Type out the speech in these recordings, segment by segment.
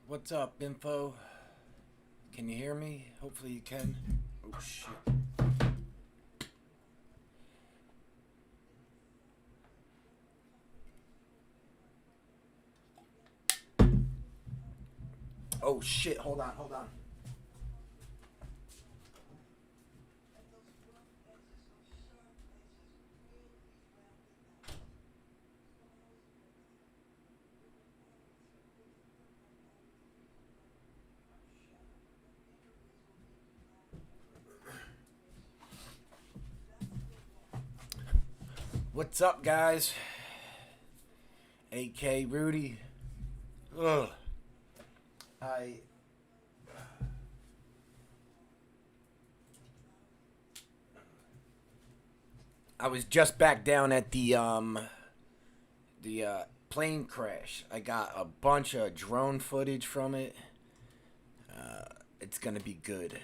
What's up, info? Can you hear me? Hopefully you can. Oh, shit. Oh, shit. Hold on, hold on. What's up, guys? AK Rudy. Ugh. I was just back down at the plane crash. I got a bunch of drone footage from it. It's gonna be good.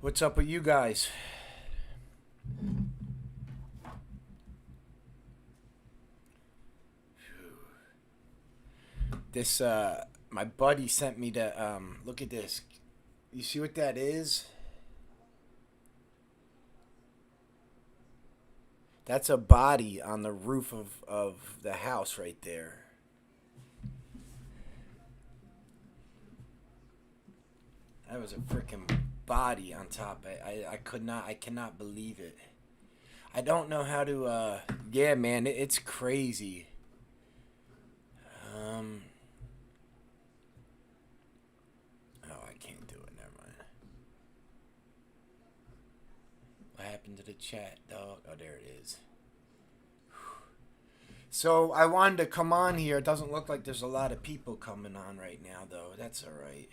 What's up with you guys? This my buddy sent me to look at this. You see what that is? That's a body on the roof of the house right there. That was a freaking body on top. I cannot believe it. I don't know how to, yeah, man, it's crazy. Oh, I can't do it, never mind. What happened to the chat, dog? Oh, there it is. So I wanted to come on here. It doesn't look like there's a lot of people coming on right now, though. That's all right.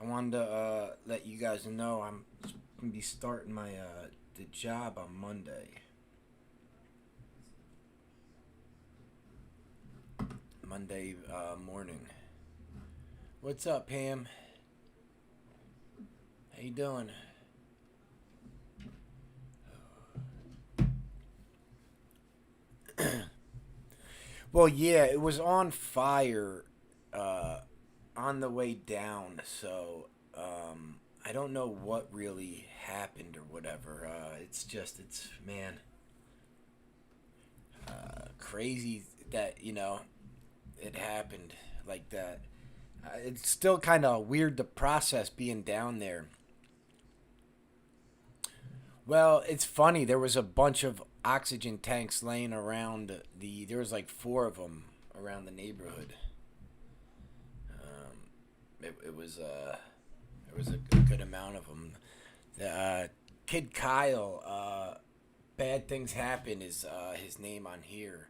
I wanted to let you guys know I'm gonna be starting my the job on Monday. Monday morning. What's up, Pam? How you doing? Well, yeah, it was on fire on the way down, so I don't know what really happened or whatever. It's man, crazy that it happened like that. It's still kind of weird to process being down there. Well, it's funny. There was a bunch of oxygen tanks laying around There was like four of them around the neighborhood. It was there was a good amount of them. The kid Kyle, bad things happen is his name on here.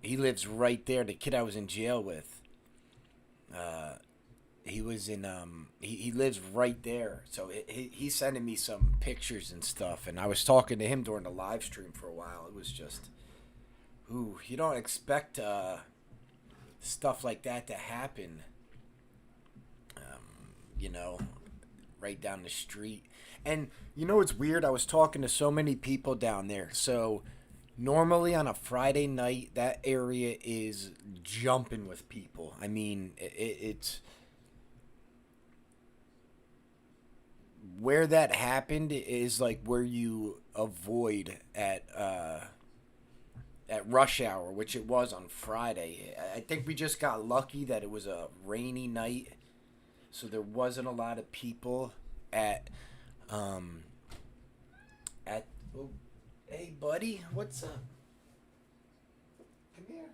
He lives right there. The kid I was in jail with. He was in he lives right there, so he's sending me some pictures and stuff, and I was talking to him during the live stream for a while. It was just, ooh, you don't expect stuff like that to happen, you know, right down the street. And it's weird, I was talking to so many people down there. So normally on a Friday night that area is jumping with people. I mean, it's where that happened is like where you avoid at rush hour, which it was on Friday. I think we just got lucky that it was a rainy night, so there wasn't a lot of people um at oh, hey buddy, what's up? Come here.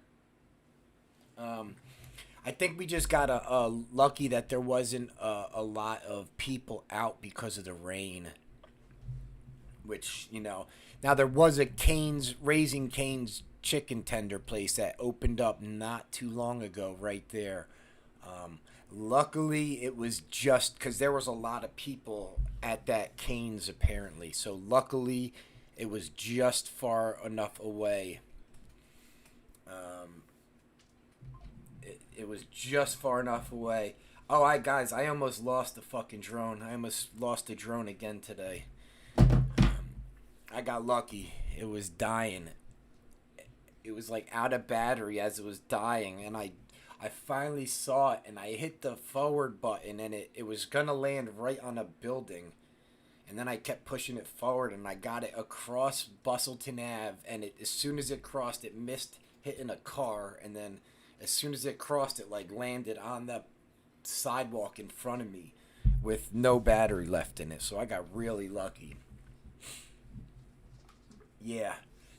I think we just got a lucky that there wasn't a lot of people out because of the rain. Which, now there was a Raising Cane's chicken tender place that opened up not too long ago right there. Luckily, it was just because there was a lot of people at that Cane's apparently. So luckily, it was just far enough away. It was just far enough away. Oh, guys, I almost lost the fucking drone. I almost lost the drone again today. I got lucky. It was dying. it was like out of battery as it was dying, and I finally saw it, and I hit the forward button, and it was gonna land right on a building, and then I kept pushing it forward, and I got it across Bustleton Ave, and as soon as it crossed, it missed hitting a car, and then as soon as it crossed, it like landed on the sidewalk in front of me with no battery left in it. So I got really lucky. Yeah,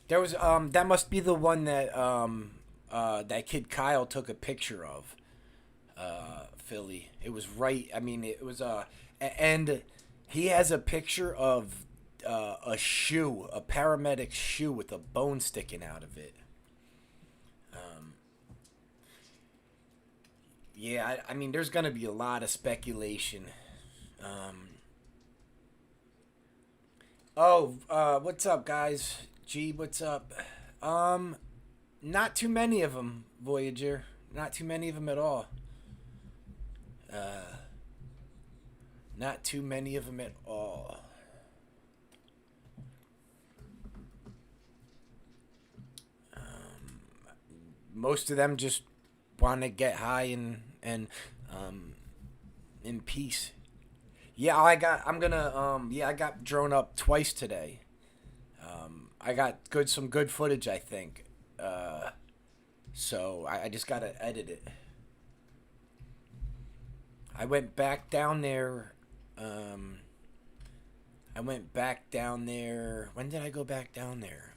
there was that must be the one that that kid Kyle took a picture of. Philly. It was right. I mean, it was and he has a picture of a shoe, a paramedic shoe with a bone sticking out of it. Um, yeah, I mean, there's gonna be a lot of speculation. Um, what's up, guys? G, what's up? Um, Not too many of them, Voyager. Not too many of them at all. Uh, Not too many of them at all. Most of them just want to get high and um, in peace. Yeah, I got drone up twice today. I got some good footage, I think. So I just gotta edit it. I went back down there. Um, I went back down there. When did I go back down there?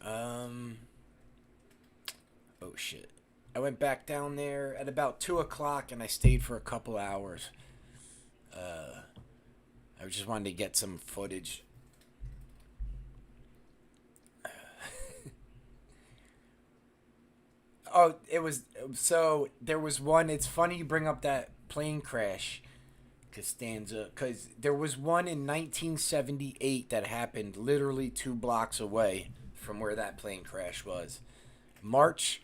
Oh shit. I went back down there at about 2 o'clock, and I stayed for a couple hours. Uh, I just wanted to get some footage. Oh, it was so there was one. It's funny you bring up that plane crash, Costanza, because there was one in 1978 that happened literally 2 blocks away from where that plane crash was. March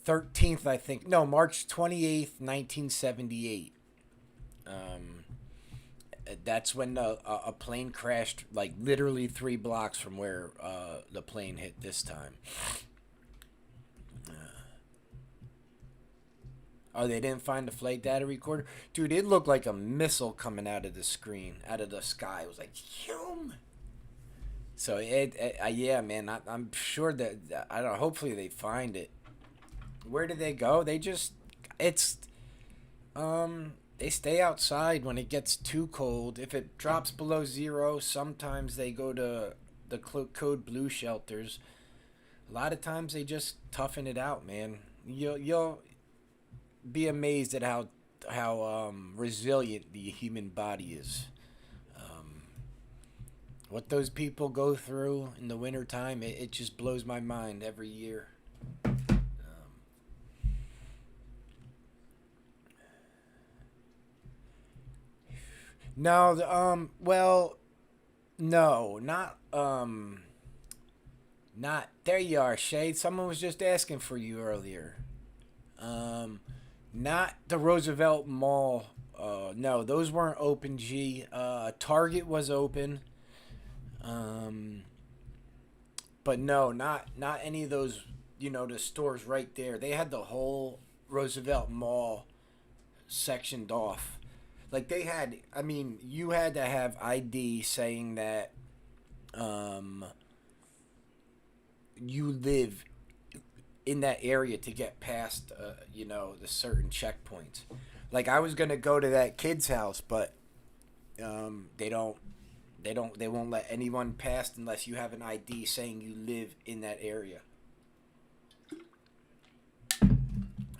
13th, I think. No, March 28th, 1978. Um, that's when a plane crashed, like literally 3 blocks from where the plane hit this time. Oh, they didn't find the flight data recorder? Dude, it looked like a missile coming out of the screen, out of the sky. It was like, Hume! So, yeah, man, I'm sure that, I don't know, hopefully they find it. Where did they go? It's, they stay outside when it gets too cold. If it drops below zero, sometimes they go to the code blue shelters. A lot of times they just toughen it out, man. You'll be amazed at how resilient the human body is. Um, what those people go through in the wintertime, it just blows my mind every year. No, well, no, not there. You are, Shade. Someone was just asking for you earlier. Um, Not the Roosevelt Mall. No, those weren't open. G. Target was open. Um, but no, not any of those. The stores right there. They had the whole Roosevelt Mall sectioned off. Like they had. I mean, you had to have ID saying that um, you live in that area to get past, the certain checkpoints. Like I was gonna go to that kid's house, but they don't, they won't let anyone past unless you have an ID saying you live in that area.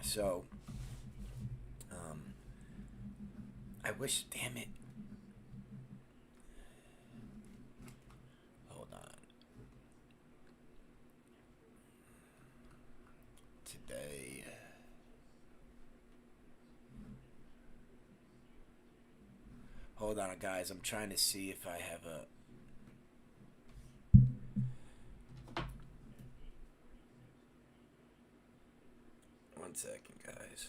So, um, I wish, damn it. Hold on. Today. Hold on, guys. I'm trying to see if I have a. One second, guys.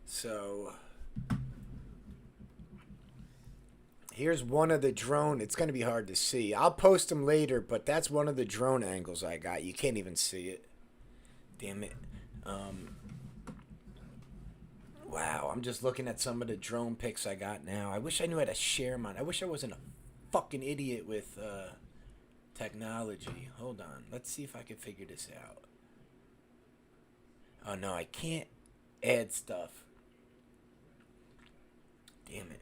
So, Here's one of the drone. It's going to be hard to see. I'll post them later, but that's one of the drone angles I got. You can't even see it. Damn it. Wow, I'm just looking at some of the drone pics I got now. I wish I knew how to share mine. I wish I wasn't a fucking idiot with technology. Hold on. Let's see if I can figure this out. Oh, no, I can't add stuff. Damn it.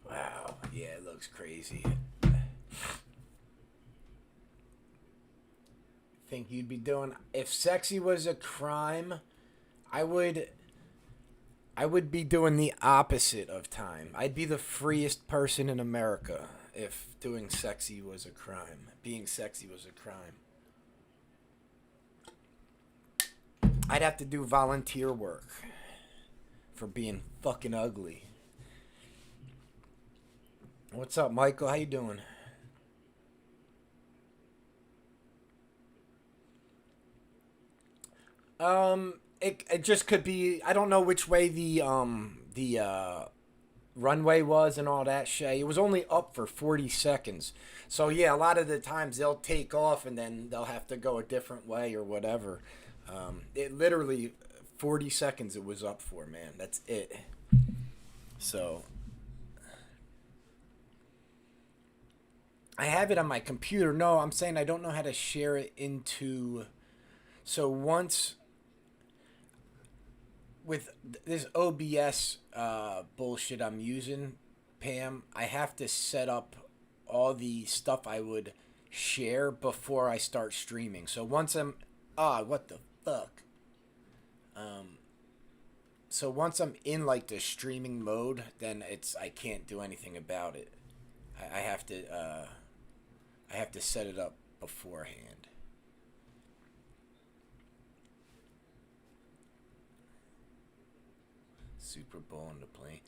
Wow. Yeah, it looks crazy. Think you'd be doing if sexy was a crime, I would I would be doing the opposite of time. I'd be the freest person in America if doing sexy was a crime. Being sexy was a crime. I'd have to do volunteer work for being fucking ugly. What's up, Michael? How you doing? It just could be. I don't know which way the runway was and all that shit. It was only up for 40 seconds. So yeah, a lot of the times they'll take off and then they'll have to go a different way or whatever. It literally 40 seconds it was up for, man. That's it. So I have it on my computer. No, I'm saying I don't know how to share it into. So once with this OBS bullshit I'm using, Pam, I have to set up all the stuff I would share before I start streaming. So once I'm what the fuck? Um, so once I'm in like the streaming mode, then I can't do anything about it. I have to set it up beforehand. Super Bowl on the plane.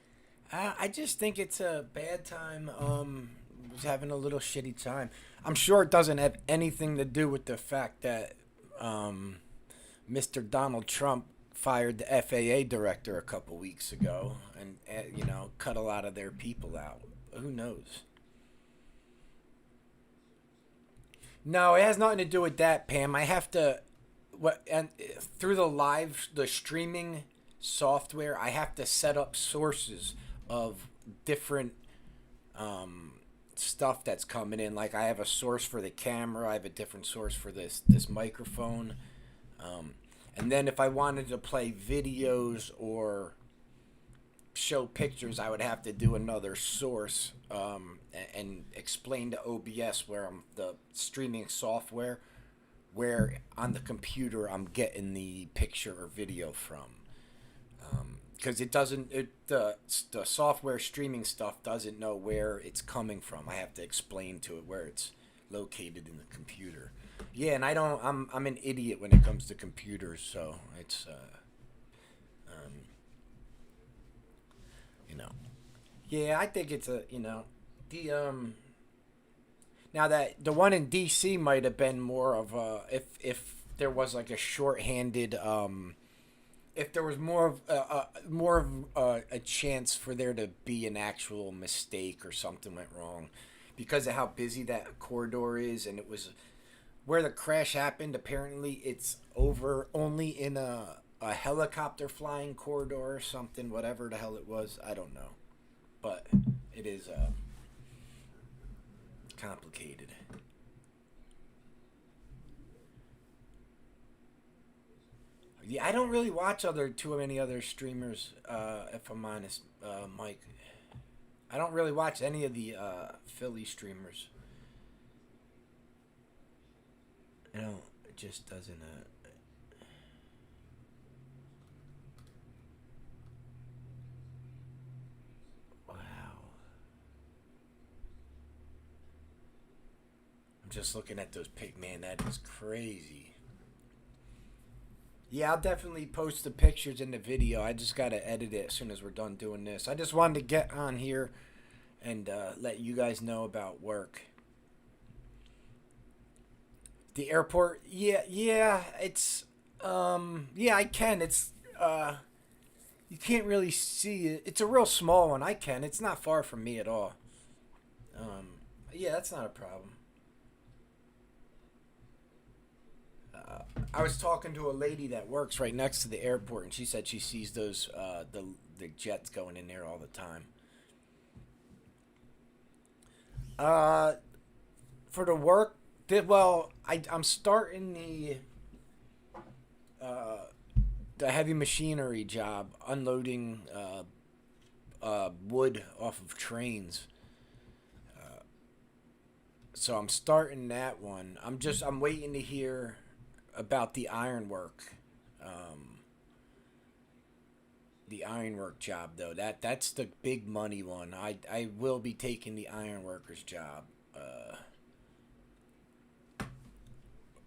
I just think it's a bad time. Was having a little shitty time. I'm sure it doesn't have anything to do with the fact that Mr. Donald Trump fired the FAA director a couple weeks ago and cut a lot of their people out. Who knows? No, it has nothing to do with that, Pam. I have to through the streaming software, I have to set up sources of different stuff that's coming in. Like I have a source for the camera, I have a different source for this microphone, and then if I wanted to play videos or show pictures, I would have to do another source and explain to OBS where I'm the streaming software, where on the computer I'm getting the picture or video from. Because the software streaming stuff doesn't know where it's coming from. I have to explain to it where it's located in the computer. Yeah, and I'm an idiot when it comes to computers, so it's um, you know. Yeah, I think it's the now that the one in DC might have been more of a if there was like a shorthanded if there was more of a chance for there to be an actual mistake or something went wrong because of how busy that corridor is, and it was where the crash happened. Apparently it's over only in a helicopter flying corridor or something, whatever the hell it was. I don't know, but it is complicated. Yeah, I don't really watch too many other streamers. If I'm honest, Mike, I don't really watch any of the Philly streamers. It just doesn't. Wow, I'm just looking at those pic. Man, that is crazy. Yeah, I'll definitely post the pictures in the video. I just gotta edit it as soon as we're done doing this. I just wanted to get on here and let you guys know about work. The airport, yeah, yeah, it's yeah, I can. It's you can't really see it. It's a real small one. I can. It's not far from me at all. Um, yeah, that's not a problem. I was talking to a lady that works right next to the airport, and she said she sees those the jets going in there all the time. Uh, for the work, well, I'm starting uh, the heavy machinery job, unloading wood off of trains. So I'm starting that one. I'm waiting to hear about Um, the ironwork job though. That's the big money one. I will be taking the ironworker's job.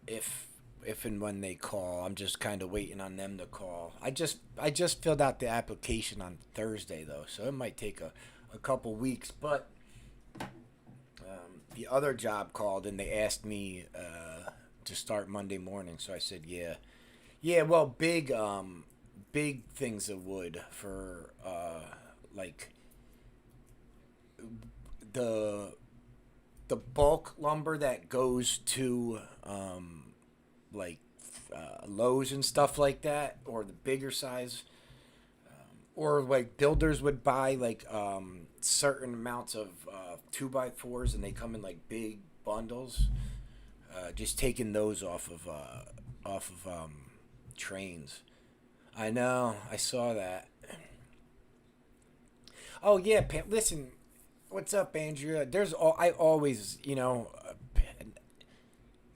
If if and when they call. I'm just kind of waiting on them to call. I just filled out the application on Thursday though, so it might take a couple weeks. But the other job called and they asked me to start Monday morning, so I said yeah, yeah. Well, big things of wood for like the the bulk lumber that goes to like Lowe's and stuff like that, or the bigger size, or like builders would buy like certain amounts of two by fours, and they come in like big bundles. Just taking those off of trains. I know. I saw that. Oh yeah, listen. What's up, Andrea? I always,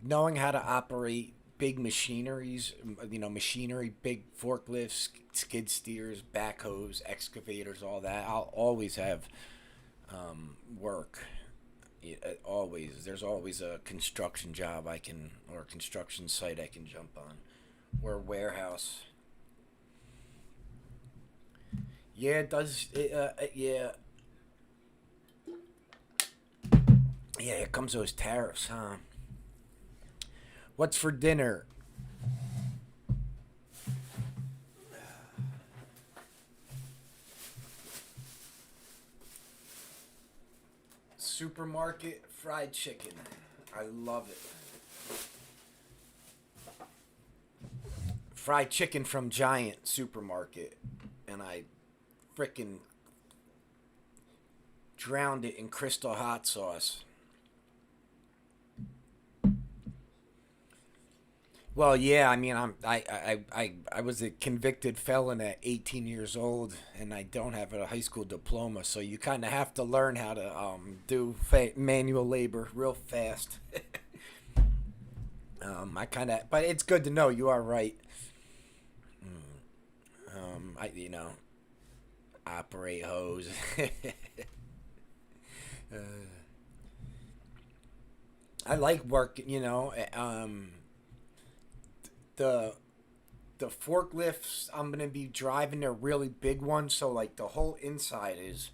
knowing how to operate big machineries, machinery, big forklifts, skid steers, backhoes, excavators, all that. I'll always have work. Yeah, always. There's always a construction job or a construction site I can jump on, or a warehouse. Yeah, it does. Yeah, yeah. Here comes those tariffs, huh? What's for dinner? Supermarket fried chicken. I love it. Fried chicken from Giant Supermarket, and I frickin' drowned it in crystal hot sauce. Well, yeah, I mean, I was a convicted felon at 18 years old, and I don't have a high school diploma, so you kind of have to learn how to do manual labor real fast. I kind of, but it's good to know you are right. I operate hose. uh, I like working. The the forklifts I'm gonna be driving, they're really big ones, so like the whole inside is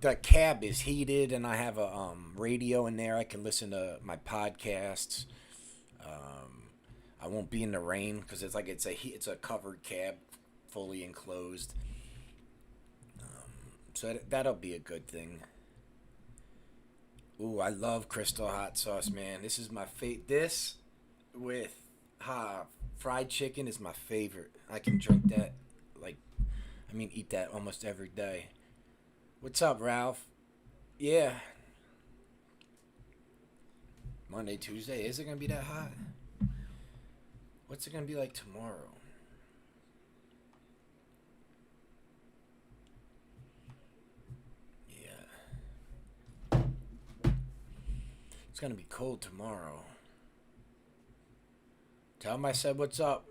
the cab is heated, and I have a radio in there. I can listen to my podcasts. I won't be in the rain because it's a covered cab, fully enclosed. So that'll be a good thing. Ooh, I love Crystal hot sauce, man. This is my This with fried chicken is my favorite. I can drink that like eat that almost every day. What's up, Ralph? Yeah, Monday, Tuesday. Is it gonna be that hot? What's it gonna be like tomorrow? Yeah, it's gonna be cold tomorrow. Tell him I said what's up.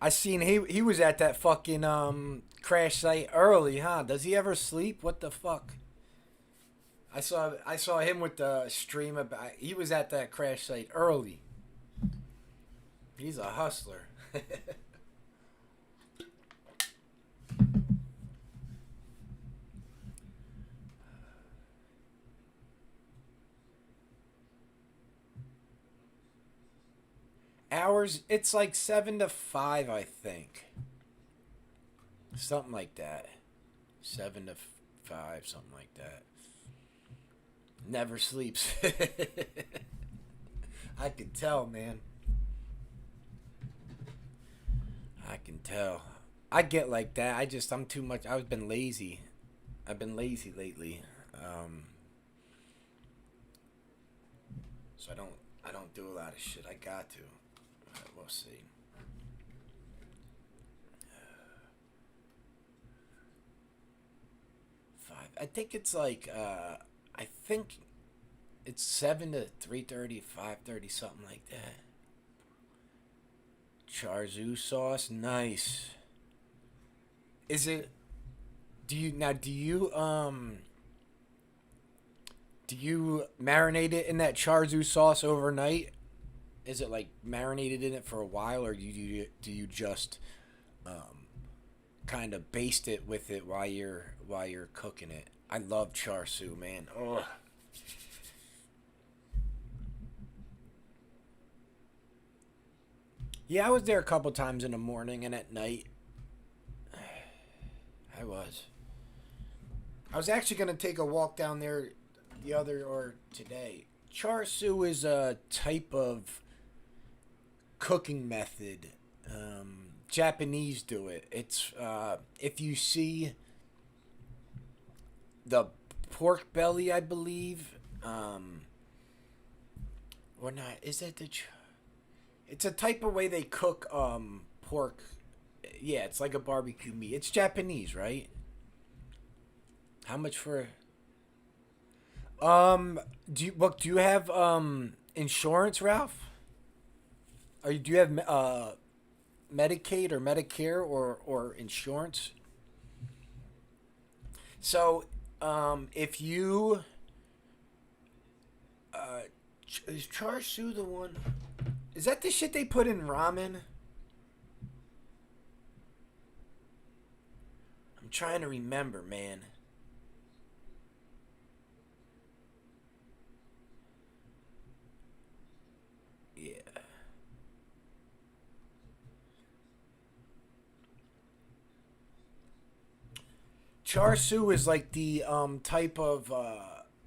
I seen he was at that fucking crash site early, huh? Does he ever sleep? What the fuck? I saw him with the stream about. He was at that crash site early. He's a hustler. Hours, it's like 7 to 5, I think. Something like that. 7 to 5, something like that. Never sleeps. I can tell, man. I can tell. I get like that. I'm too much. I've been lazy. I've been lazy lately. So I don't do a lot of shit. I got to. We'll see. Five. I think it's like I think it's 7 to 3:30, 5:30, something like that. Charzu sauce, nice. Is it? Do you now? Do you marinate it in that charzu sauce overnight? Is it like marinated in it for a while, or do you just kind of baste it with it while you're cooking it? I love char siu, man. Oh. Yeah, I was there a couple times in the morning and at night. I was. I was actually gonna take a walk down there the other or today. Char siu is a type of cooking method. Japanese do it. It's if you see the pork belly, I believe, or not. Is it the? It's a type of way they cook pork. Yeah, it's like a barbecue meat. It's Japanese, right? How much for? Do you have insurance, Ralph? Or do you have Medicaid or Medicare or insurance? So, if you is char siu the one? Is that the shit they put in ramen? I'm trying to remember, man. Yeah. Char siu is like the type of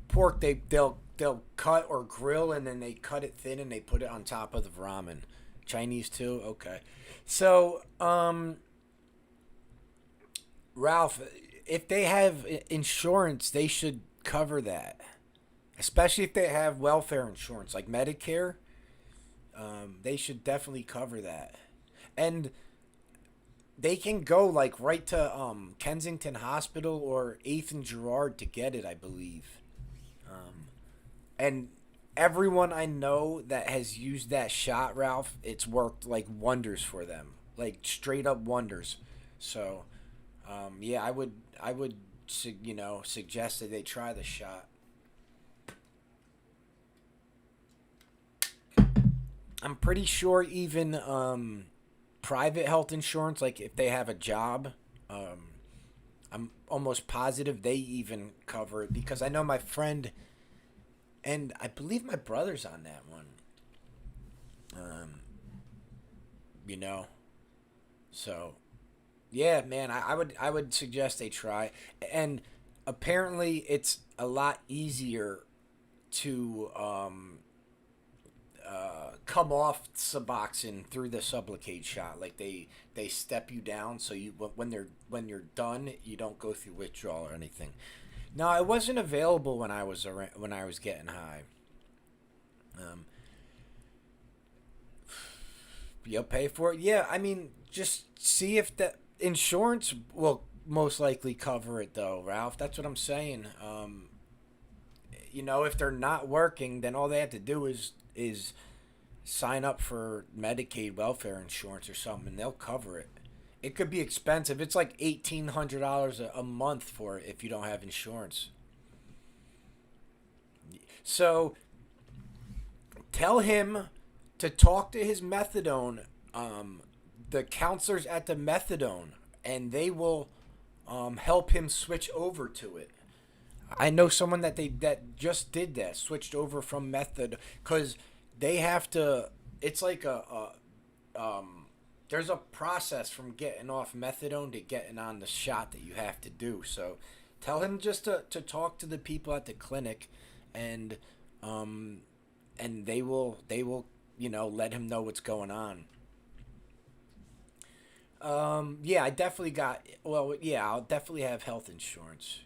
pork they'll cut or grill, and then they cut it thin and they put it on top of the ramen. Chinese too, okay. So Ralph, if they have insurance, they should cover that, especially if they have welfare insurance like Medicare. They should definitely cover that, and they can go like right to Kensington Hospital or 8th and Gerard to get it, I believe. And everyone I know that has used that shot, Ralph, it's worked like wonders for them, like straight up wonders. So, yeah, I would suggest that they try the shot. I'm pretty sure even private health insurance, like if they have a job, I'm almost positive they even cover it because I know my friend and I believe my brother's on that one. Um, you know, so yeah, man, I would suggest they try. And apparently, it's a lot easier to come off Suboxone through the Sublocade shot. Like they step you down, so you when you're done, you don't go through withdrawal or anything. No, it wasn't available when I was getting high. Um, you'll pay for it. Yeah, I mean, just see if the insurance will most likely cover it, though, Ralph. That's what I'm saying. If they're not working, then all they have to do is sign up for Medicaid welfare insurance or something, and they'll cover it. It could be expensive. It's like $1,800 a month for it if you don't have insurance. So tell him to talk to his methadone, the counselors at the methadone, and they will help him switch over to it. I know someone that just did that, switched over from method because they have to. It's like there's a process from getting off methadone to getting on the shot that you have to do. So tell him just to talk to the people at the clinic, and um, and they will let him know what's going on. Yeah, I definitely got. Well, yeah, I'll definitely have health insurance.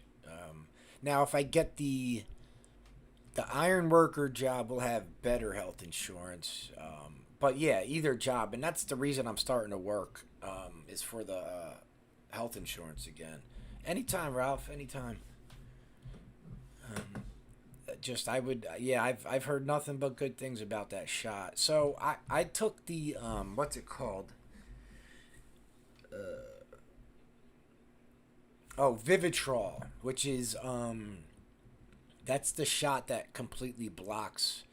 Now, if I get the iron worker job, will have better health insurance. But yeah, either job, and that's the reason I'm starting to work. Is for the health insurance again. Anytime, Ralph. Anytime. Just I would. Yeah, I've heard nothing but good things about that shot. So I took the what's it called? Oh, Vivitrol, which is that's the shot that completely blocks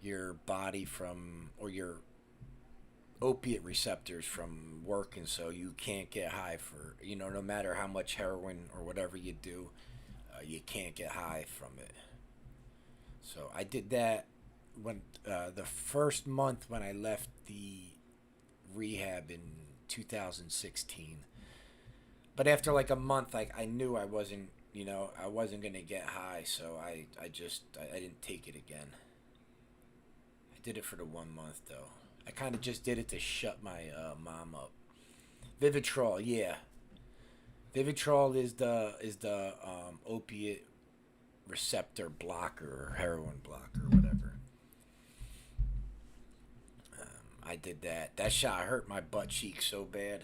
your body from, or your opiate receptors from working, so you can't get high for, no matter how much heroin or whatever you do, you can't get high from it. So I did that when the first month when I left the rehab in 2016. But after like a month, I knew I wasn't gonna get high, so I didn't take it again. I did it for the 1 month though. I kind of just did it to shut my mom up. Vivitrol, yeah. Vivitrol is the opiate receptor blocker or heroin blocker or whatever. I did that. That shot hurt my butt cheek so bad.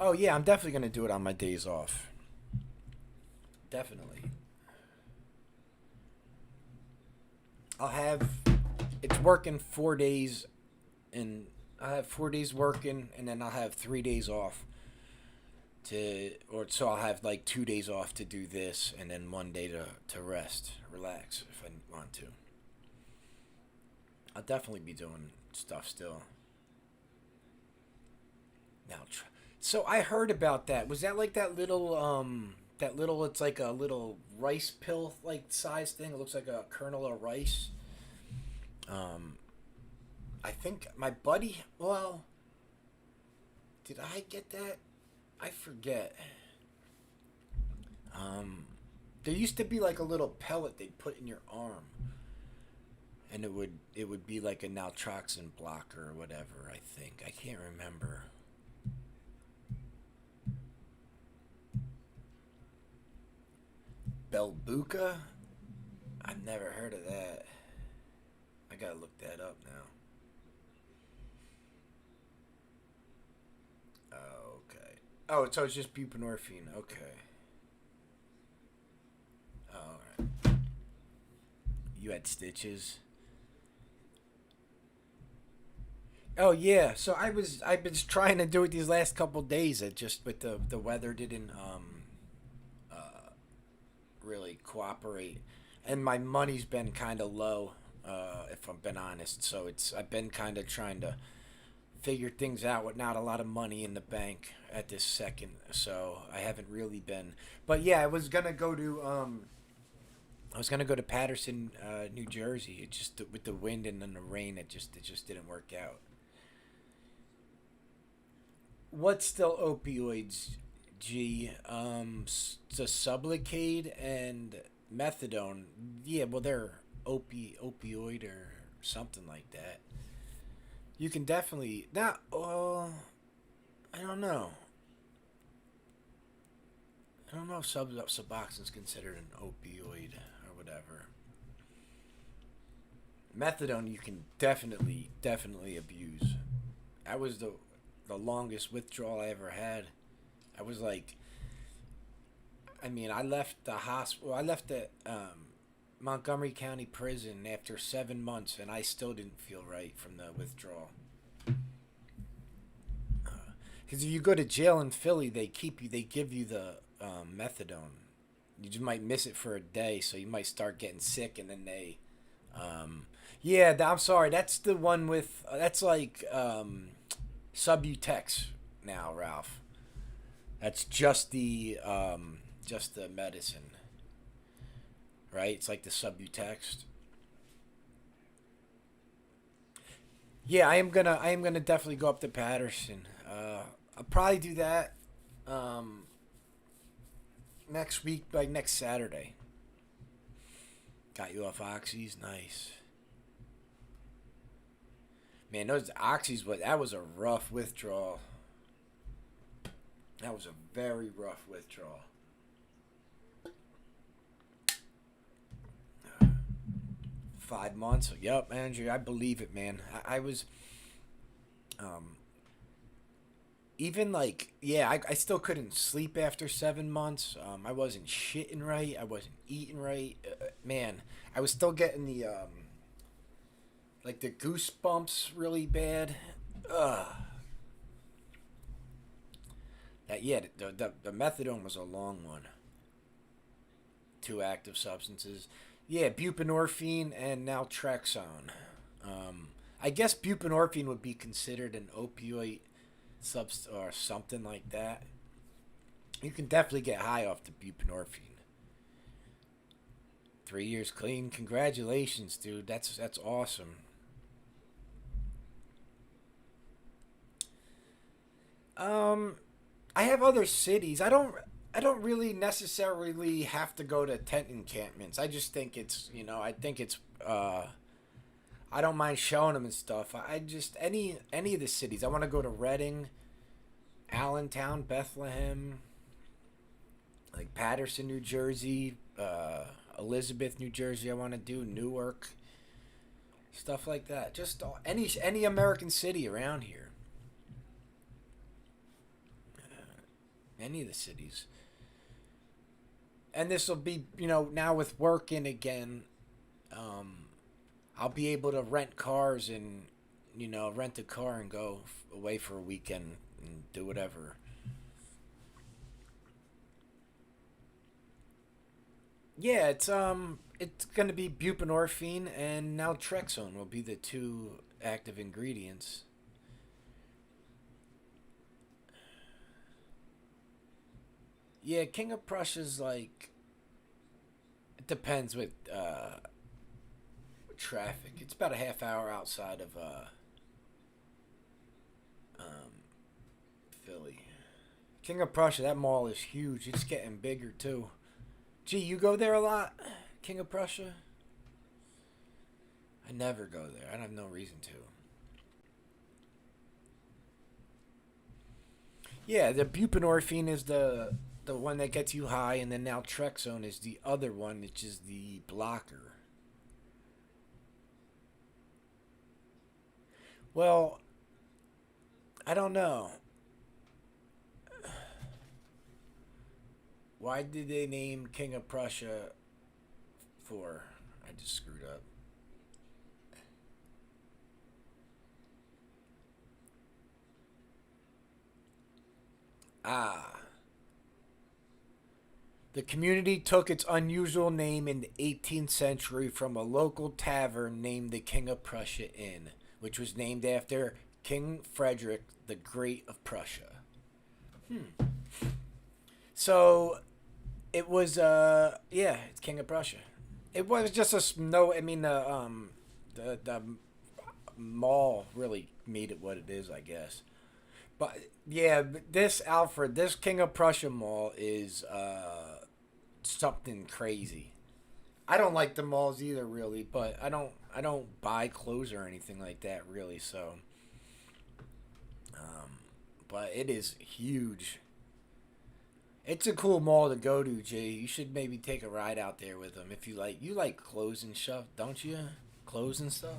Oh yeah, I'm definitely gonna do it on my days off. Definitely. I'll have it's working 4 days, and I have 4 days working, and then I'll have 3 days off or so I'll have like 2 days off to do this, and then one day to rest, relax if I want to. I'll definitely be doing stuff still. Now, so I heard about that. Was that like that little? It's like a little rice pill like size thing. It looks like a kernel of rice. Um, I think my buddy. Well, did I get that? I forget. Um, there used to be like a little pellet they'd put in your arm, and it would be like a naltrexone blocker or whatever. I think I can't remember. Belbuca? I've never heard of that. I gotta look that up now. Oh, okay. Oh, so it's just buprenorphine. Okay. All right. You had stitches. Oh yeah. So I've been trying to do it these last couple days. It just but the weather didn't really cooperate, and my money's been kind of low. If I'm being honest, so I've been kind of trying to figure things out with not a lot of money in the bank at this second. So I haven't really been. But yeah, I was gonna go to Patterson, New Jersey. It just with the wind and then the rain, it just didn't work out. What's still opioids? G. The Sublocade and methadone. Yeah, well they're opioid or something like that. You can definitely not. I don't know. I don't know if Suboxone's considered an opioid or whatever. Methadone you can definitely abuse. That was the longest withdrawal I ever had. I was like, I mean, I left the hospital. I left the Montgomery County Prison after 7 months, and I still didn't feel right from the withdrawal. Because if you go to jail in Philly, they give you the methadone. You just might miss it for a day, so you might start getting sick, and then yeah, I'm sorry, that's the one with, that's like Subutex now, Ralph. That's just the medicine, right? It's like the Subutex. Yeah, I am gonna definitely go up to Patterson. I'll probably do that um, next week, like next Saturday. Got you off oxys, nice. Man, those oxys, but that was a rough withdrawal. That was a very rough withdrawal. 5 months. Yep, Andrew, I believe it, man. I was, um, even like, yeah, I still couldn't sleep after 7 months. I wasn't shitting right. I wasn't eating right. Man, I was still getting the, like the goosebumps really bad. Ugh. That, yeah, the methadone was a long one. Two active substances. Yeah, buprenorphine and naltrexone. I guess buprenorphine would be considered an opioid or something like that. You can definitely get high off the buprenorphine. 3 years clean. Congratulations, dude. That's awesome. Um, I have other cities. I don't really necessarily have to go to tent encampments. I just think it's I think it's I don't mind showing them and stuff. I just any of the cities. I want to go to Reading, Allentown, Bethlehem, like Patterson, New Jersey, Elizabeth, New Jersey. I want to do Newark, stuff like that. Just any American city around here. Any of the cities. And this will be, now with working again, um, I'll be able to rent cars and, rent a car and go away for a weekend and do whatever. Yeah, it's gonna be buprenorphine and naltrexone will be the two active ingredients. Yeah, King of Prussia's like it depends with traffic. It's about a half hour outside of um, Philly. King of Prussia, that mall is huge. It's getting bigger too. Gee, you go there a lot, King of Prussia? I never go there. I have no reason to. Yeah, the buprenorphine is the one that gets you high, and then naltrexone is the other one, which is the blocker. Well, I don't know. Why did they name King of Prussia for? I just screwed up. Ah. The community took its unusual name in the 18th century from a local tavern named the King of Prussia Inn, which was named after King Frederick the Great of Prussia. Hmm. So it was yeah, it's King of Prussia. It was just no. I mean the mall really made it what it is, I guess. But yeah, this King of Prussia mall is something crazy. I don't like the malls either, really, but I don't buy clothes or anything like that, really. So, but it is huge. It's a cool mall to go to, Jay. You should maybe take a ride out there with them if you like clothes and stuff, don't you? Clothes and stuff.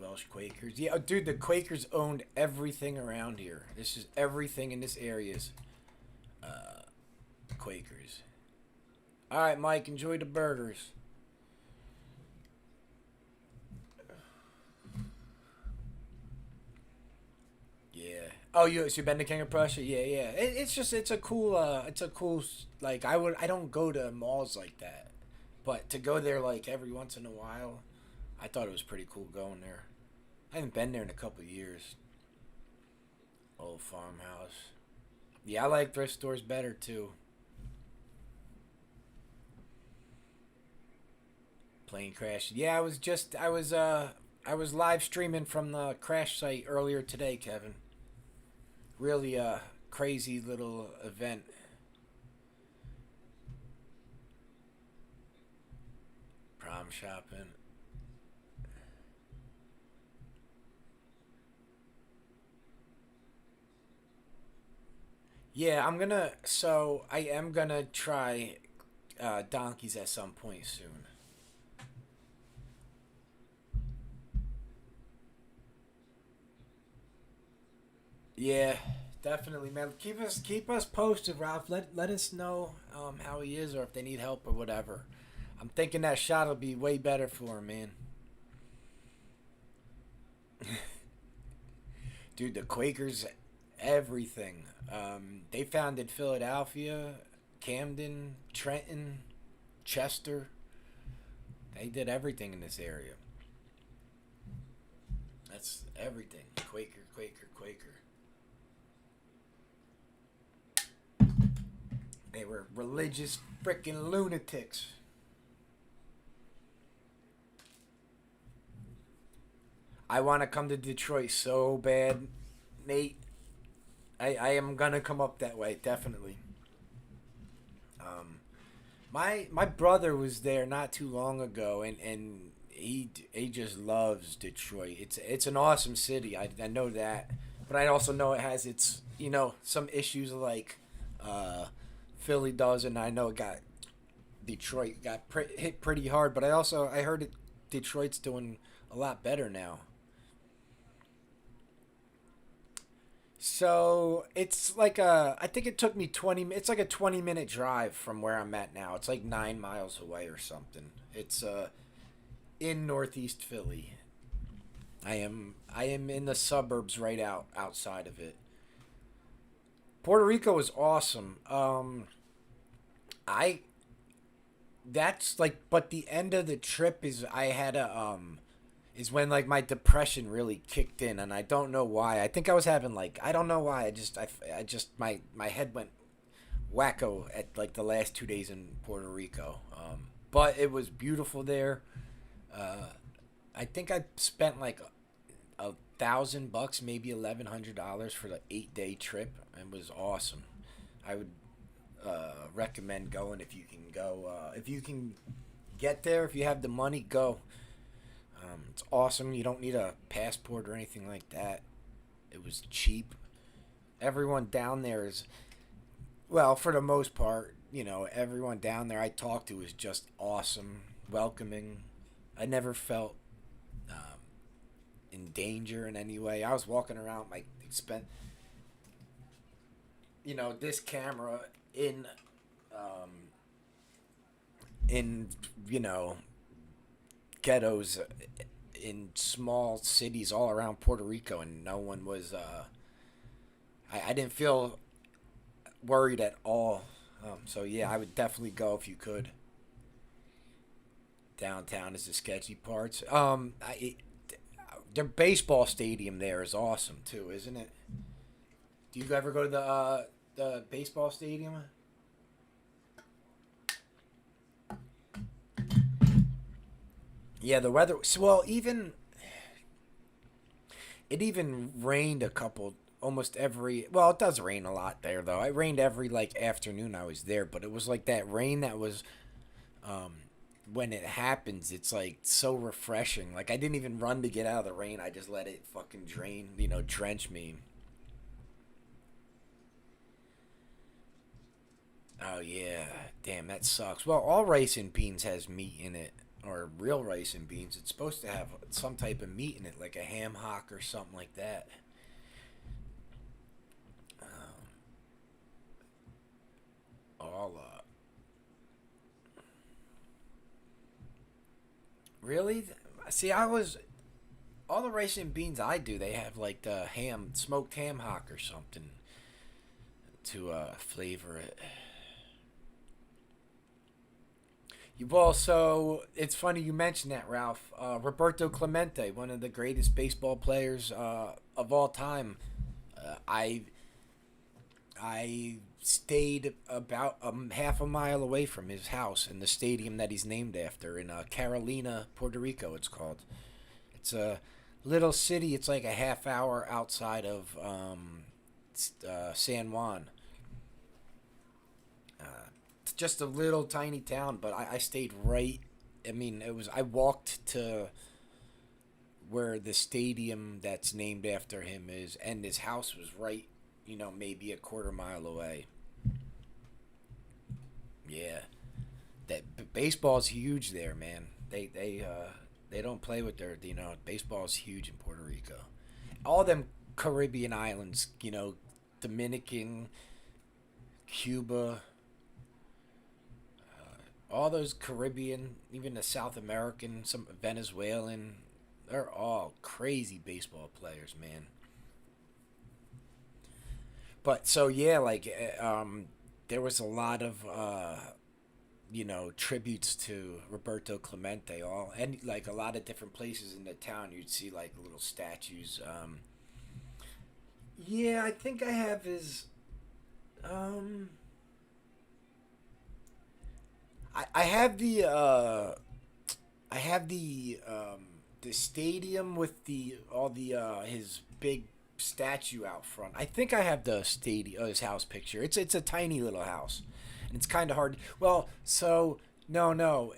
Welsh Quakers. Yeah, oh, dude, the Quakers owned everything around here. This is everything in this area's Quakers. All right, Mike, enjoy the burgers. Yeah. Oh, you been to King of Prussia? Yeah, yeah. It's a cool like I don't go to malls like that, but to go there like every once in a while, I thought it was pretty cool going there. I haven't been there in a couple of years. Old farmhouse. Yeah, I like thrift stores better too. Plane crash. Yeah, I was live streaming from the crash site earlier today, Kevin. Really crazy little event. Prom shopping. Yeah, I am gonna try donkeys at some point soon. Yeah, definitely, man. Keep us posted, Ralph. Let us know how he is or if they need help or whatever. I'm thinking that shot will be way better for him, man. Dude, the Quakers, everything. They founded Philadelphia, Camden, Trenton, Chester. They did everything in this area. That's everything. Quaker, Quaker, Quaker. They were religious freaking lunatics. I want to come to Detroit so bad, Nate. I am gonna come up that way, definitely. Um, my brother was there not too long ago, and he just loves Detroit. It's an awesome city. I know that, but I also know it has its some issues like uh, Philly does, and I know it got Detroit got hit pretty hard. But I heard Detroit's doing a lot better now. So it's like I think it took me 20. It's like a 20-minute drive from where I'm at now. It's like 9 miles away or something. It's in Northeast Philly. I am in the suburbs right outside of it. Puerto Rico was awesome. I that's like, but the end of the trip is I had a is when like my depression really kicked in, and I don't know why. I think I was having like I don't know why. I just my head went wacko at like the last 2 days in Puerto Rico. But it was beautiful there. Uh, I think I spent like a $1,000, maybe $1,100 for the 8 day trip. It was awesome. I would recommend going if you can go. If you can get there, if you have the money, go. It's awesome. You don't need a passport or anything like that. It was cheap. Everyone down there is, well, for the most part, everyone down there I talked to is just awesome, welcoming. I never felt um, in danger in any way. I was walking around like spent, this camera in, um, in you know ghettos in small cities all around Puerto Rico, and no one was. I didn't feel worried at all. So yeah, I would definitely go if you could. Downtown is the sketchy parts. Their baseball stadium there is awesome too, isn't it? Do you ever go to the baseball stadium? Yeah, the weather. So, well, even it even rained a couple, almost every. Well, it does rain a lot there though. It rained every like afternoon I was there, but it was like that rain that was um, when it happens. It's like so refreshing. Like I didn't even run to get out of the rain. I just let it fucking drain, drench me. Oh yeah, damn, that sucks. Well, all rice and beans has meat in it, or real rice and beans. It's supposed to have some type of meat in it, like a ham hock or something like that. Um, all really? See, I was all the rice and beans I do. They have like the ham, smoked ham hock or something to flavor it. You've also, it's funny you mentioned that, Ralph. Roberto Clemente, one of the greatest baseball players of all time. I I stayed about half a mile away from his house in the stadium that he's named after in Carolina, Puerto Rico. It's called. It's a little city. It's like a half hour outside of San Juan. It's just a little tiny town, but I stayed right. I mean, it was. I walked to where the stadium that's named after him is, and his house was right. Maybe a quarter mile away. Yeah, that baseball's huge there, man. They don't play with their. Baseball's huge in Puerto Rico. All them Caribbean islands, Dominican, Cuba, all those Caribbean, even the South American, some Venezuelan, they're all crazy baseball players, man. But so yeah, like there was a lot of tributes to Roberto Clemente, all and like a lot of different places in the town. You'd see like little statues. Yeah, I think I have his. Um, I have the stadium with the all the his big statue out front. I think I have the stadium his house picture. It's a tiny little house, and it's kind of hard. Well, so no,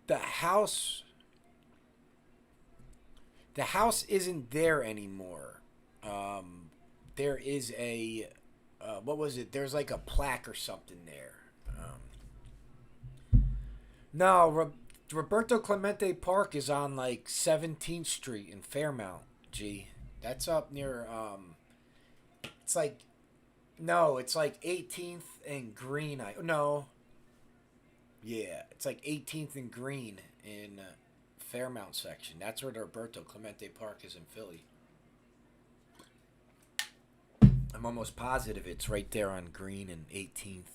the house the house isn't there anymore. There is a what was it? There's like a plaque or something there. No, Roberto Clemente Park is on like 17th Street in Fairmount. G, that's up near. It's like no, it's like 18th and Green. I no, yeah, it's like 18th and Green in Fairmount section. That's where the Roberto Clemente Park is in Philly. I'm almost positive it's right there on Green and 18th,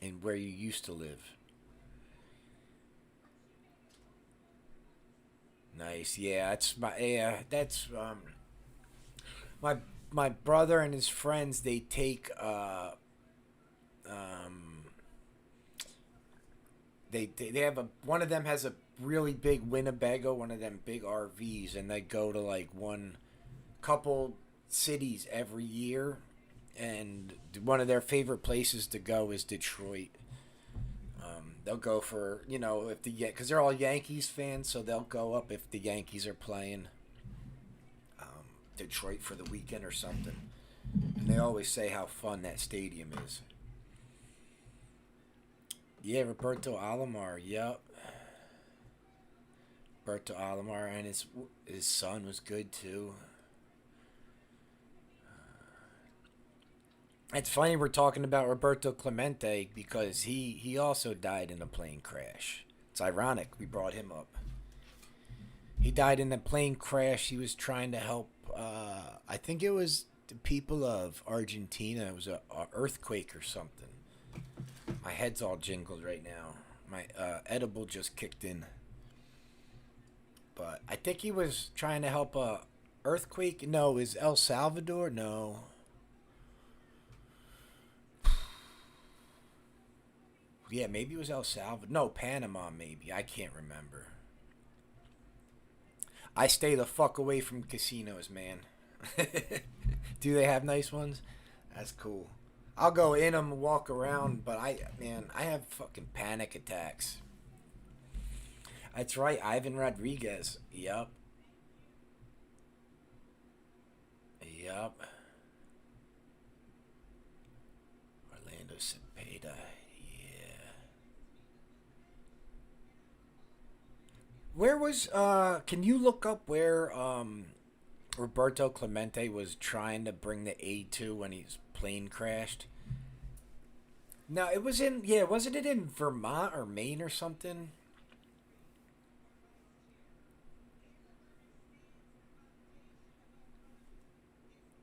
and where you used to live. Nice, yeah. That's my my brother and his friends. They take um they have a one of them has a really big Winnebago, one of them big RVs, and they go to like one couple cities every year, and one of their favorite places to go is Detroit. They'll go for if because they're all Yankees fans, so they'll go up if the Yankees are playing Detroit for the weekend or something. And they always say how fun that stadium is. Yeah, Roberto Alomar. Yep, Roberto Alomar, and his son was good too. It's funny we're talking about Roberto Clemente because he also died in a plane crash. It's ironic we brought him up. He died in a plane crash. He was trying to help. I think it was the people of Argentina. It was a earthquake or something. My head's all jingled right now. My edible just kicked in. But I think he was trying to help a earthquake. No, is El Salvador? No. Yeah, maybe it was El Salvador. No, Panama, maybe. I can't remember. I stay the fuck away from casinos, man. Do they have nice ones? That's cool. I'll go in them, walk around, but I have fucking panic attacks. That's right, Ivan Rodriguez. Yup. Yup. Orlando Cepeda. Yeah. Where was can you look up where Roberto Clemente was trying to bring the aid to when his plane crashed? No, it was in wasn't it in Vermont or Maine or something?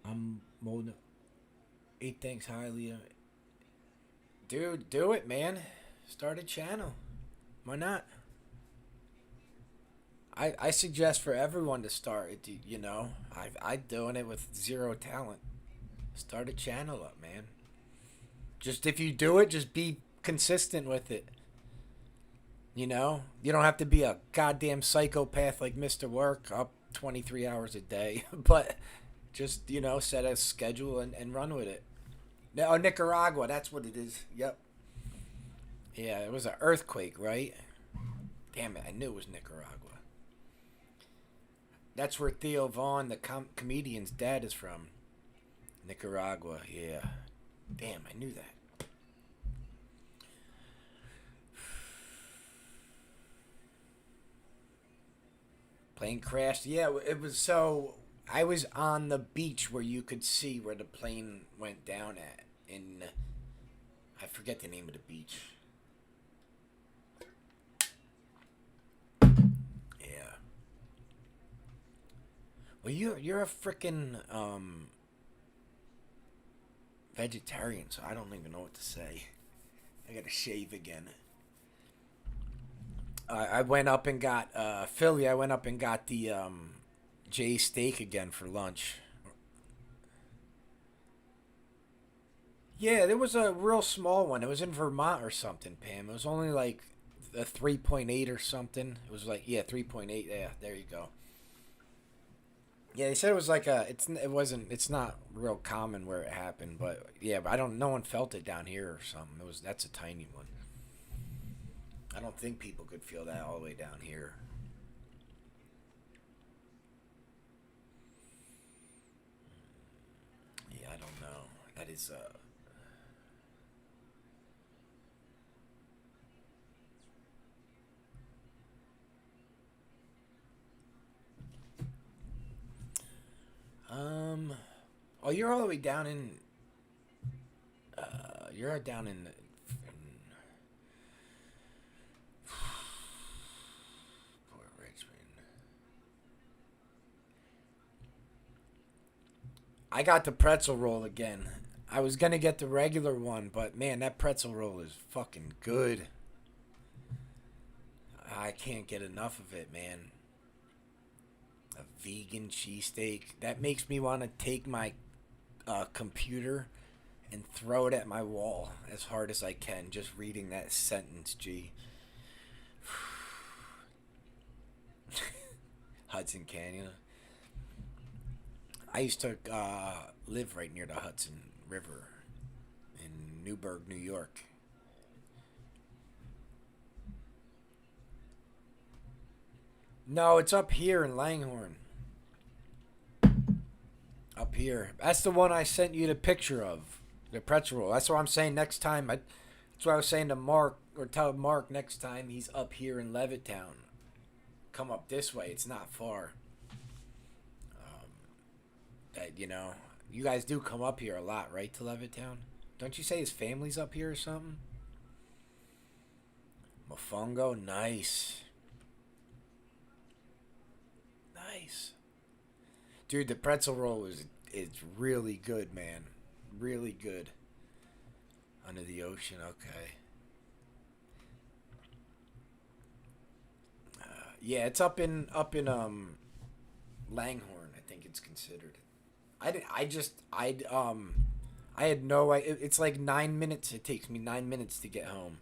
I'm Mona. He thinks highly of it. Dude, do it, man. Start a channel. Why not? I suggest for everyone to start it. I doing it with zero talent. Start a channel up, man. Just if you do it, just be consistent with it. You know, you don't have to be a goddamn psychopath like Mr. Work up 23 hours a day, but just, set a schedule and run with it. No, Nicaragua, that's what it is. Yep. Yeah, it was an earthquake, right? Damn it, I knew it was Nicaragua. That's where Theo Vaughn, the comedian's dad, is from. Nicaragua, yeah. Damn, I knew that. Plane crashed. Yeah, it was so. I was on the beach where you could see where the plane went down at. I forget the name of the beach. Yeah. Well, you're a freaking vegetarian, so I don't even know what to say. I gotta shave again. I went up and got Philly. I went up and got the J steak again for lunch. Yeah, there was a real small one. It was in Vermont or something, Pam. It was only like a 3.8 or something. It was like, yeah, 3.8. Yeah, there you go. Yeah, they said it was like it's not real common where it happened, but yeah, but no one felt it down here or something. That's a tiny one. I don't think people could feel that all the way down here. Yeah, I don't know. That is um oh, you're all the way down in you're down in Port Richmond. I got the pretzel roll again. I was gonna get the regular one, but man, that pretzel roll is fucking good. I can't get enough of it, man. A vegan cheesesteak. That makes me want to take my computer and throw it at my wall as hard as I can, just reading that sentence, G. Hudson Canyon. I used to live right near the Hudson River in Newburgh, New York. No, it's up here in Langhorne. Up here. That's the one I sent you the picture of. The pretzel roll. That's what I'm saying next time. That's what I was saying to Mark, or tell Mark next time he's up here in Levittown. Come up this way. It's not far. You guys do come up here a lot, right, to Levittown? Don't you say his family's up here or something? Mofongo? Nice. Nice. Dude, the pretzel roll is really good, man. Really good. Under the ocean, okay. Yeah, it's up in I think it's considered. I had no. It's like 9 minutes. It takes me 9 minutes to get home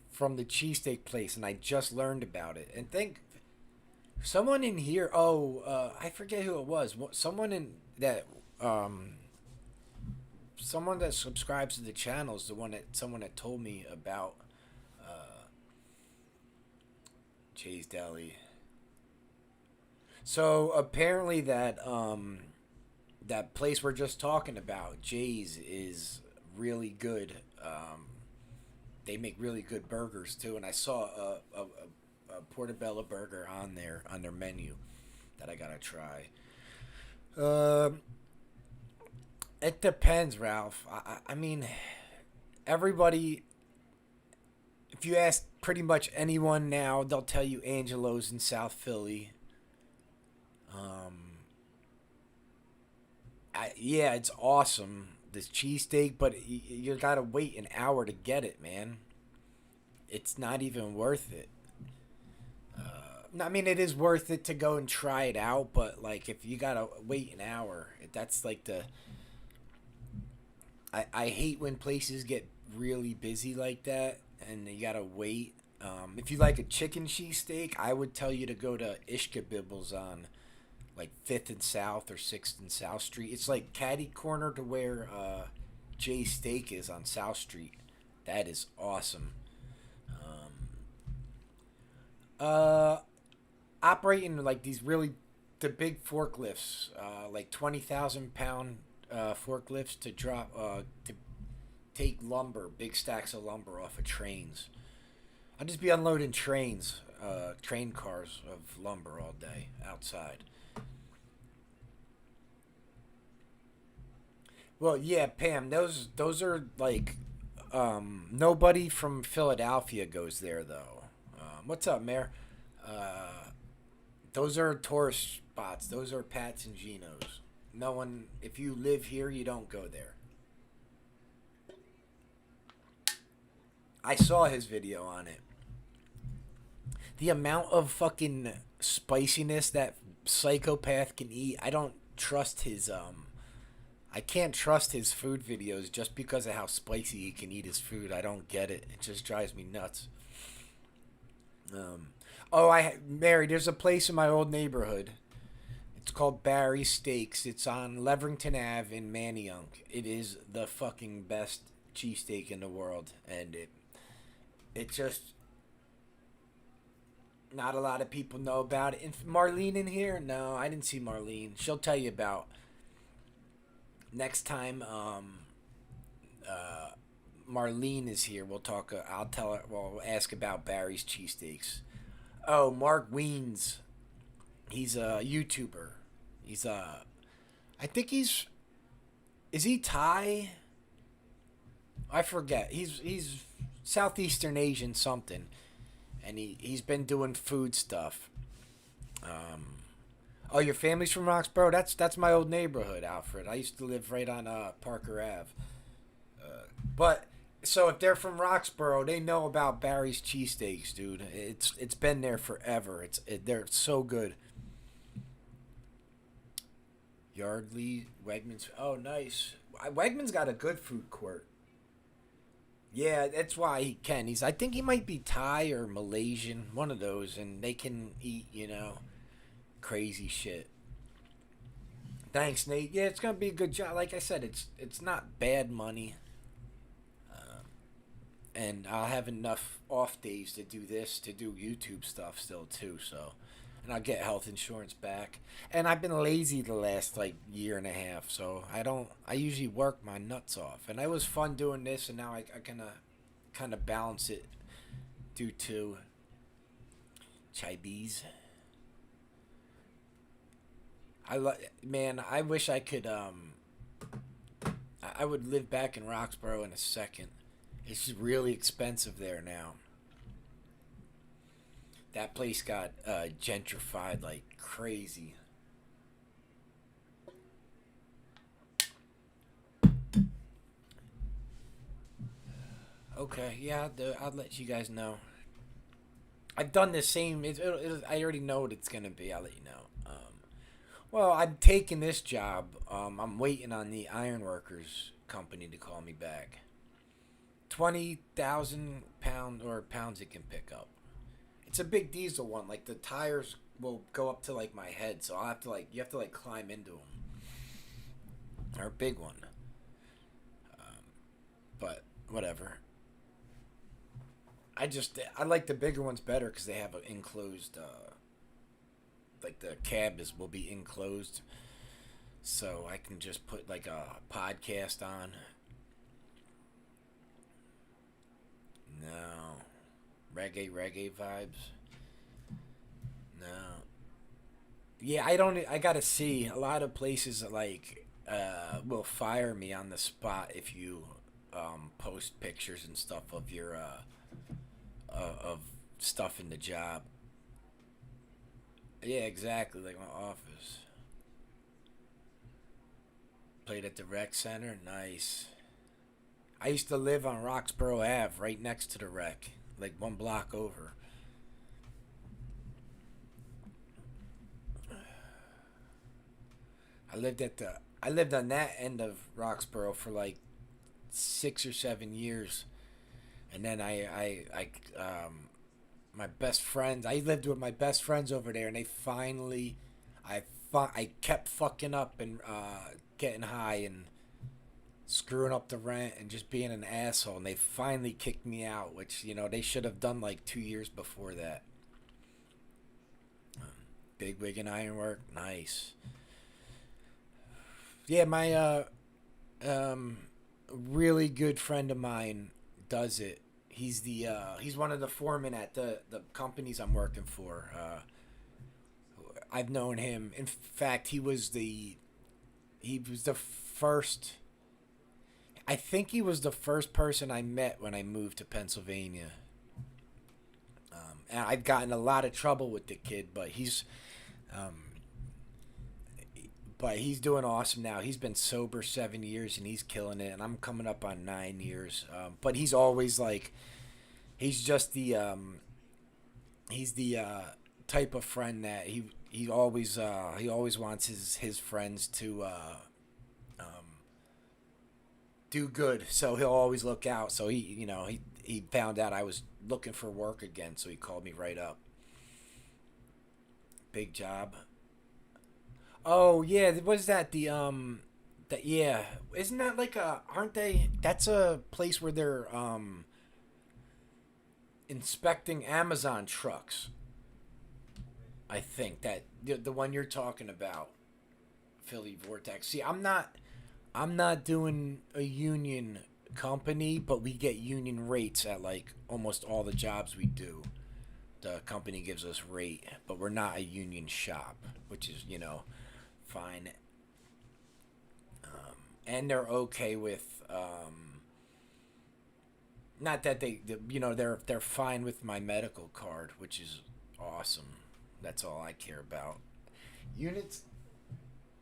from the cheesesteak place, and I just learned about it. And think someone in here. Oh, I forget who it was. Um, Someone that subscribes to the channel is the one that someone that told me about Jay's Deli. So apparently that place we're just talking about, Jay's, is really good. They make really good burgers too, and I saw a portobello burger on their menu that I gotta try. Um, it depends, Ralph. I mean, everybody. If you ask pretty much anyone now, they'll tell you Angelo's in South Philly. Um, yeah, it's awesome. This cheesesteak, but you gotta wait an hour to get it, man. It's not even worth it. I mean, it is worth it to go and try it out, but like if you gotta wait an hour, that's like the. I hate when places get really busy like that and you gotta wait. If you like a chicken cheesesteak, I would tell you to go to Ishka Bibbles on like 5th and South or 6th and South Street. It's like catty corner to where Jay's Steak is on South Street. That is awesome. Uh, Operating like these really the big forklifts, like 20,000 pound forklifts to drop to take lumber, big stacks of lumber off of trains. I'll just be unloading train cars of lumber all day outside. Well, yeah, Pam, those are like nobody from Philadelphia goes there though. What's up, Mayor? Uh, those are tourist spots. Those are Pat's and Geno's. No one, if you live here, you don't go there. I saw his video on it. The amount of fucking spiciness that psychopath can eat, I don't trust his I can't trust his food videos just because of how spicy he can eat his food. I don't get it. It just drives me nuts. Um, oh, Mary, there's a place in my old neighborhood. It's called Barry Steaks. It's on Leverington Ave in Manayunk. It is the fucking best cheesesteak in the world, and it just not a lot of people know about it. And Marlene in here? No, I didn't see Marlene. She'll tell you about next time. Uh, Marlene is here. We'll talk. I'll tell her. We'll ask about Barry's cheesesteaks. Oh, Mark Weens. He's a YouTuber. He's I think he's. Is he Thai? I forget. He's Southeastern Asian something, and he's been doing food stuff. Um, oh, your family's from Roxborough? That's my old neighborhood, Alfred. I used to live right on Parker Ave. But so if they're from Roxborough, they know about Barry's cheesesteaks, dude. It's been there forever. They're so good. Yardley, Wegmans. Oh, nice. Wegmans got a good food court. Yeah, that's why he can. I think he might be Thai or Malaysian, one of those, and they can eat, crazy shit. Thanks, Nate. Yeah, it's gonna be a good job. Like I said, it's not bad money, and I'll have enough off days to do this, to do YouTube stuff still too. So, and I'll get health insurance back. And I've been lazy the last like year and a half, so I don't. I usually work my nuts off, and it was fun doing this, and now I kind of balance it due to Chibis. Man, I wish I could I would live back in Roxborough in a second. It's just really expensive there now. That place got gentrified like crazy. Okay, yeah, I'll let you guys know. I've done the same. I already know what it's gonna be. I'll let you know. Well, I'm taking this job. I'm waiting on the ironworkers company to call me back. 20,000 pound or pounds it can pick up. It's a big diesel one. Like the tires will go up to like my head, so I'll have to you have to climb into them. They're a big one. But whatever. I like the bigger ones better because they have an enclosed. Like the cab will be enclosed, so I can just put like a podcast on. No, reggae vibes. No. Yeah, I don't. I gotta see. A lot of places will fire me on the spot if you post pictures and stuff of your of stuff in the job. Yeah, exactly, like my office. Played at the rec center. Nice. I used to live on Roxborough Ave, right next to the rec, like one block over. I lived on that end of Roxborough for like 6 or 7 years, and then my best friends. I lived with my best friends over there, and they finally, I kept fucking up and getting high and screwing up the rent and just being an asshole, and they finally kicked me out, which they should have done like 2 years before that. Big wig and ironwork, nice. Yeah, my really good friend of mine does it. He's one of the foremen at the companies I'm working for. I've known him. In fact, he was the first. I think he was the first person I met when I moved to Pennsylvania. And I've gotten a lot of trouble with the kid, um, but he's doing awesome now. He's been sober 7 years and he's killing it. And I'm coming up on 9 years. But he's always like, he's just he's the type of friend that he always wants his friends to do good. So he'll always look out. So he found out I was looking for work again. So he called me right up. Big job. Oh yeah, what is that? Yeah, isn't that like aren't they? That's a place where they're inspecting Amazon trucks. I think that the one you're talking about, Philly Vortex. See, I'm not doing a union company, but we get union rates at like almost all the jobs we do. The company gives us rate, but we're not a union shop, which is fine. And they're okay with not that they're fine with my medical card, which is awesome. That's all I care about. Units.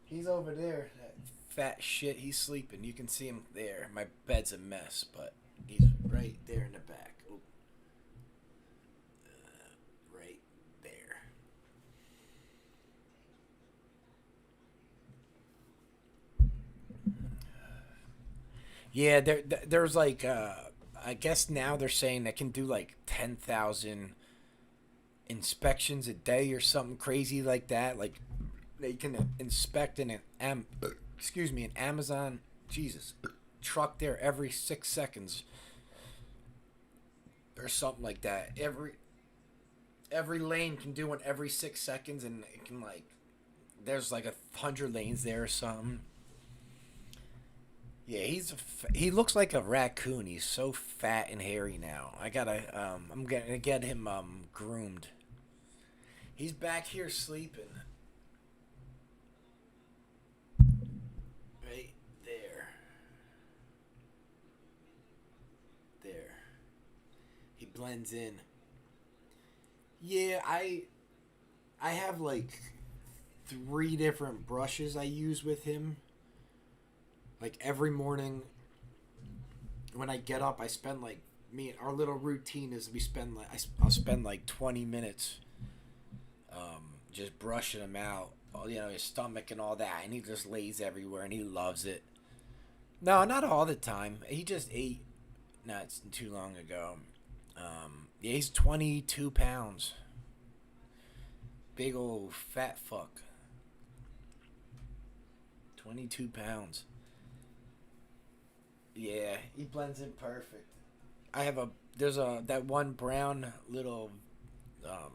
He's over there. That fat shit. He's sleeping. You can see him there. My bed's a mess, but he's right there in the back. Oop. Right there. Yeah, there's like I guess now they're saying they can do like 10,000 inspections a day or something crazy like that. Like they can inspect excuse me, an Amazon Jesus truck there every 6 seconds or something like that. Every lane can do one every 6 seconds, and it can like there's like 100 lanes there or something. Yeah, he looks like a raccoon. He's so fat and hairy now. I'm gonna get him groomed. He's back here sleeping. Right there. There. He blends in. Yeah, I have like 3 different brushes I use with him. Like every morning when I get up, I spend like our little routine is we spend like I'll spend like 20 minutes just brushing him out, his stomach and all that, and he just lays everywhere and he loves it. No, not all the time. He just ate not too long ago. Yeah, he's 22 pounds. Big old fat fuck. 22 pounds. Yeah, he blends in perfect. There's that one brown little um,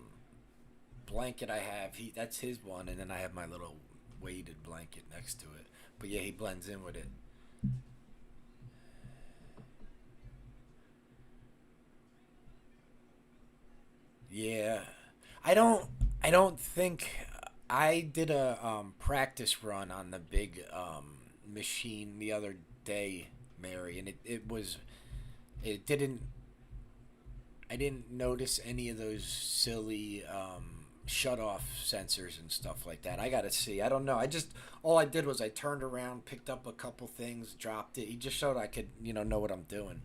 blanket I have. That's his one, and then I have my little weighted blanket next to it. But yeah, he blends in with it. Yeah, I don't think I did a practice run on the big machine the other day, Mary, and it didn't I didn't notice any of those silly shut off sensors and stuff like that. I gotta see. I don't know. All I did was I turned around, picked up a couple things, dropped it. He just showed I could know what I'm doing.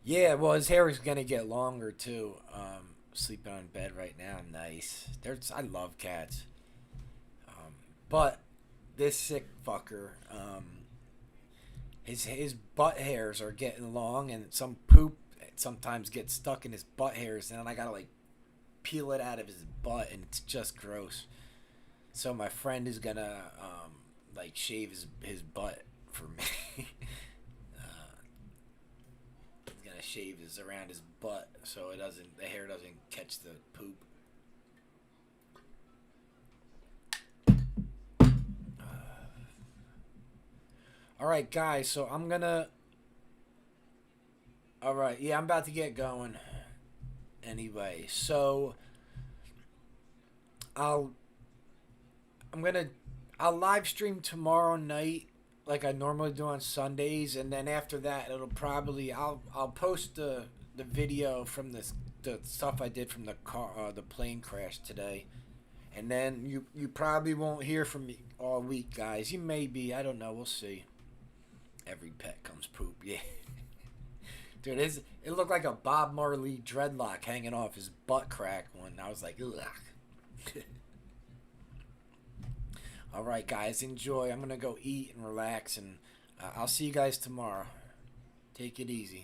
Yeah, well, his hair is gonna get longer too. Sleeping on bed right now, nice. I love cats. But this sick fucker, his butt hairs are getting long, and some poop sometimes gets stuck in his butt hairs, and then I gotta like peel it out of his butt, and it's just gross. So my friend is gonna like shave his butt for me. He's gonna shave his around his butt so the hair doesn't catch the poop. All right, guys. So I'm gonna. All right, yeah, I'm about to get going. Anyway, so I'll I'm gonna I'll live stream tomorrow night like I normally do on Sundays, and then after that it'll probably I'll post the video from the stuff I did from the plane crash today, and then you probably won't hear from me all week, guys. You may be, I don't know, we'll see. Every pet comes poop, yeah. Dude, it looked like a Bob Marley dreadlock hanging off his butt crack when I was like, ugh. All right, guys, enjoy. I'm going to go eat and relax, and I'll see you guys tomorrow. Take it easy.